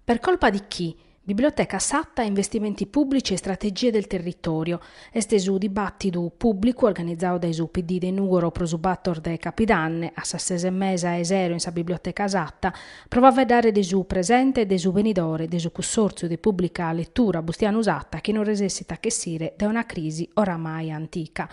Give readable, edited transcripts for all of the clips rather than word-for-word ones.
Per colpa di chi? Biblioteca Satta, investimenti pubblici e strategie del territorio. Estesu dibattito pubblico organizzato dai UPD de Nugoro prosubattor de Capidanne, a sassese mesa e zero in sa Biblioteca Satta, prova a vedere de su presente e de su venidore, de su consorzio di pubblica lettura bustiano usatta che non resessita che sire da una crisi oramai antica.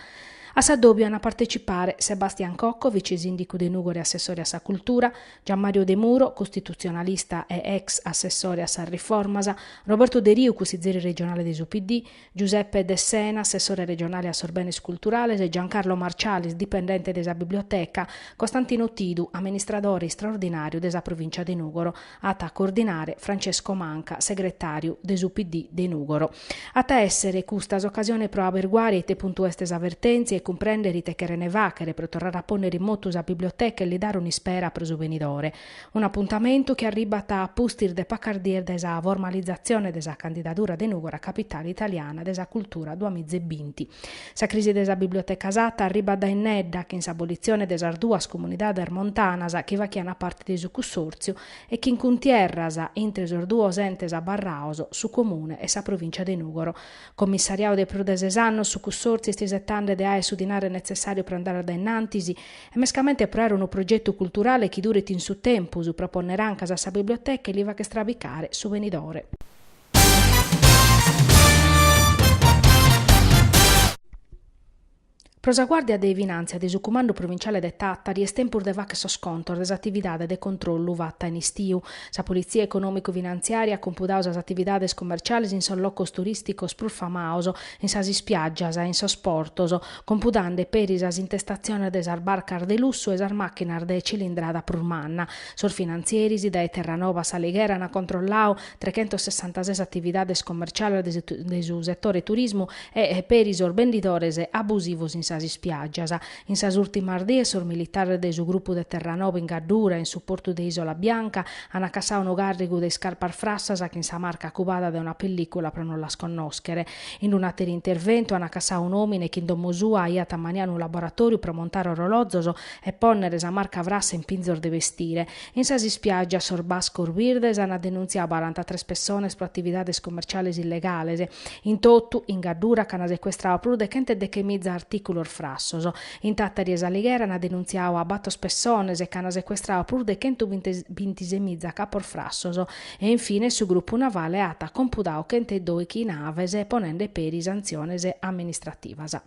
A Sadobbio hanno partecipare Sebastian Cocco, vice sindaco di Nugoro e assessore a sa cultura, Gianmario De Muro, costituzionalista e ex assessore a sa riformasa, Roberto De Riu, consigliere regionale dei UPD, Giuseppe De Sena, assessore regionale a Sorbenes Culturales e Giancarlo Marcialis, dipendente della biblioteca, Costantino Tidu, amministratore straordinario della provincia di Nugoro, a coordinare Francesco Manca, segretario des UPD di Nugoro. A essere custas occasione pro averguare te puntuestes avvertenze e comprendere che renevachere per tornare a ponere in moto la biblioteca e gli dare un'ispera per su venidore. Un appuntamento che arriva a pustir de paccardier desa formalizzazione desa candidatura de Nugoro a capitale italiana desa cultura 2020. Sa crisi desa biblioteca Satta arriva da innedda che in s'abolizione desa duas comunidades montanas che va chiana parte de su consorzio e che in cuntierrasa intre sor duos entes a Barraoso su comune e sa provincia de Nugoro. Commissariato de Prudeses anno su consorzi stisettande de su dinare necessario per andare da innantisi e mescamente per un progetto culturale che duri in su tempo su proponeran casa sa biblioteca e li va che strabicare su venidore. Prosaguardia de Vinanzia de su comando provinciale de Tattari estempur de vache soscontor des attividades de controllo vatta in istiu. Sa polizia economico-finanziaria compudausa as attividades commerciales in son locos turisticos pur famauso, in sas spiaggias e in sos portos, compudande peris as intestazione des barcar de lusso e as macchinar de cilindrada pur manna. Sor finanzieris de Terranova Saligera na controllau 366 attividades commerciales de su settore turismo e peris or vendidores abusivos in sas spiaggias. In sas ultimas dies sor militare de su gruppo de Terranova in Gaddura in supporto de Isola Bianca hanno cassau un garrigu de scarpar frassas che in sa marca cubata da una pellicola per non la sconnoschere. In un altro intervento hanno cassau un omine che in domo sua aiat a maniare un laboratorio per montare orologioso e ponnere sa marca vrassa in pinzor de vestire. In sas spiaggias sor Basco Urvirdes hanno denunziato 43 persone per attividades commerciales illegales. In tottu in Gaddura che hanno sequestrao più de chente de chemizza articolo frassoso. In Tattari e Saligera hanno denunziato a battos persones e che hanno sequestrato più de 126 capor frassoso e infine su gruppo navale ata compudao chente doi chi naves e ponende peri sanziones amministrativas.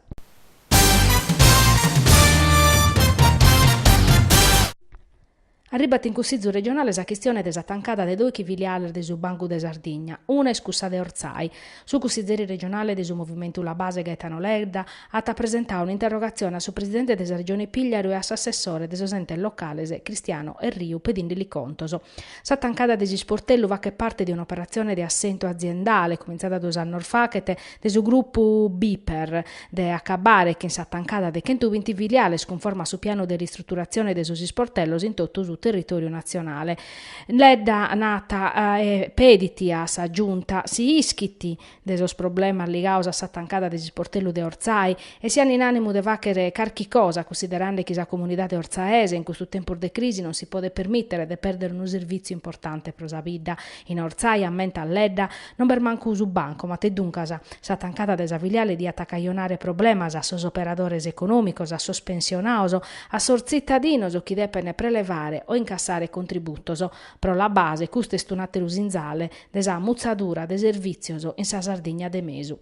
Arribat in Consiglio regionale sa questione desa tancada de due chiviliali de su Banco de Sardegna, una escussa de Orzai. Su consigliere regionale de su movimento La Base Gaetano Lerda ha presentato un'interrogazione al suo presidente desa regione Pigliaru e al suo assessore des ente locale Cristiano Erriu pedindili contoso. Sa tancada de sportello va che parte di un'operazione di assento aziendale cominciata 2 anni fa che de su gruppo Biper de accabare che in sa tancada de 120 filiali conforma su piano di ristrutturazione de su sportello in tutto su territorio nazionale. Ledda nata e pediti a sa giunta si ischitti desos problema ligaus a sa tancada de sportello de Orzai e siano in animo de vachere carchi cosa considerando che sa comunità de orzaese in questo tempo de crisi non si può permettere di perdere un servizio importante pro sa vida. In Orzai ammenta Ledda non per manco su banco ma te dunque sa tancada de sa filiale di attacaionare problemas a sos operadores economicos a sos pensionaos a sos cittadinos o chi depene prelevare o incassare contributoso, pro la base custe stunate lusinzale desa muzzadura de servizioso in sa Sardegna de mesu.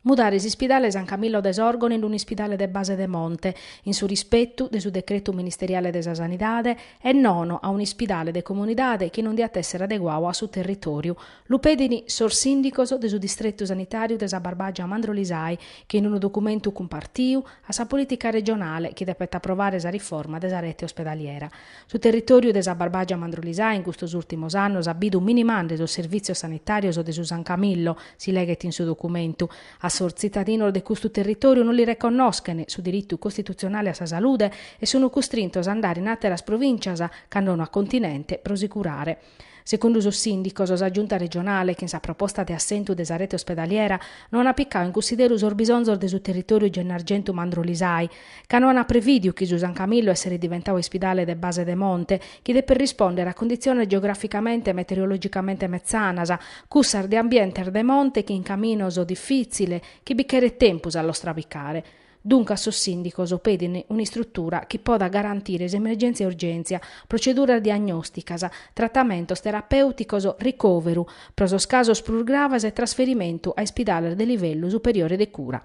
Mudare ispidale San Camillo de Sorgoni in un ispidale de base de Monte, in su rispetto de su decreto ministeriale de sa sanidade e nono a un ispidale de comunidade che non dia essere adeguato a su territorio. Lupedini sor sindicos de su distretto sanitario de sa Barbagia Mandrolisai che in un documento compartiu a sa politica regionale che depetta approvare sa riforma de sa rete ospedaliera. Su territorio de sa Barbagia Mandrolisai in questi ultimi anni abidu minimande del servizio sanitario de su San Camillo, si leghet in su documento, a sor cittadino de questo territorio non li riconoscono su diritto costituzionale a sa salute e sono costrinti ad andare in altre provincias che hanno a continente pro sicurare. Secondo il sindaco, la giunta regionale, che in sa proposta di assentu desa rete ospedaliera, non ha piccato in considero il bisogno del suo territorio Gennargentu Mandrolisai, che non ha previdio che San Camillo essere diventato ospedale de base de monte, che deve rispondere a condizioni geograficamente e meteorologicamente mezzanasa, cussar di ambiente de monte che in cammino so difficile, che bicchiere tempus allo strabicare. Dunque, a sindaco pedine un'istruttura che possa garantire emergenze e urgenza, procedura diagnostica, trattamento terapeutico, ricovero, prosos casos plus graves e trasferimento a ospedale di livello superiore di cura.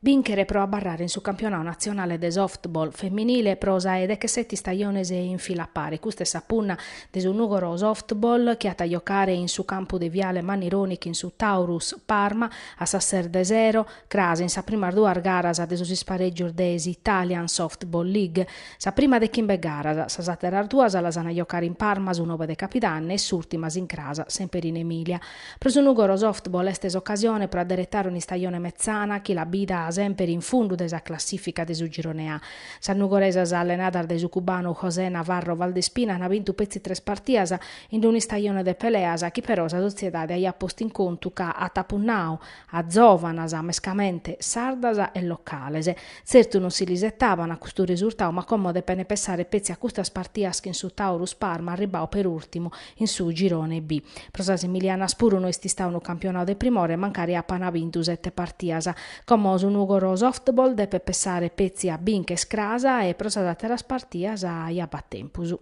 Vincere pro a barrare in su campionato nazionale de softball femminile prosa ed che 7 stagioni in fila a pari. Questa è sapunna de su Nugoro softball che ha a giocare in su campo de Viale Manironic in su Taurus Parma a Sasser de 0, Crasi in sa prima due garas de su spareggio desi Italian Softball League. Sa prima de Kimbe garas sa saterar duas la sana giocare in Parma su 9 de Capitanne e s'ultima in Crasa sempre in Emilia. Pro su Nugoro softball è stesa occasione per aderettare una stagione mezzana che la bida sempre in fondo della classifica de su girone A. San Nugoresa sa allenata de su cubano José Navarro Valdespina ha vinto pezzi 3 partidas in una stagione de peleasa che però sa sociedade ha posto in conto che a Tapunnao, a Zovanas, a Mescamente, Sardasa e Localese. Certo non si lisettavano a questo risultato, ma comode pene pensare pezzi a questa partidas che in su Taurus Parma arrivò per ultimo in su girone B. Prosas Emiliana Spuro non sta un campionato de primore mancare a pana vinto 7 partidas. Come su Nugoro softball deve pensare pezzi a Binche Scrasa e prosada teras partidas a Iabattempus.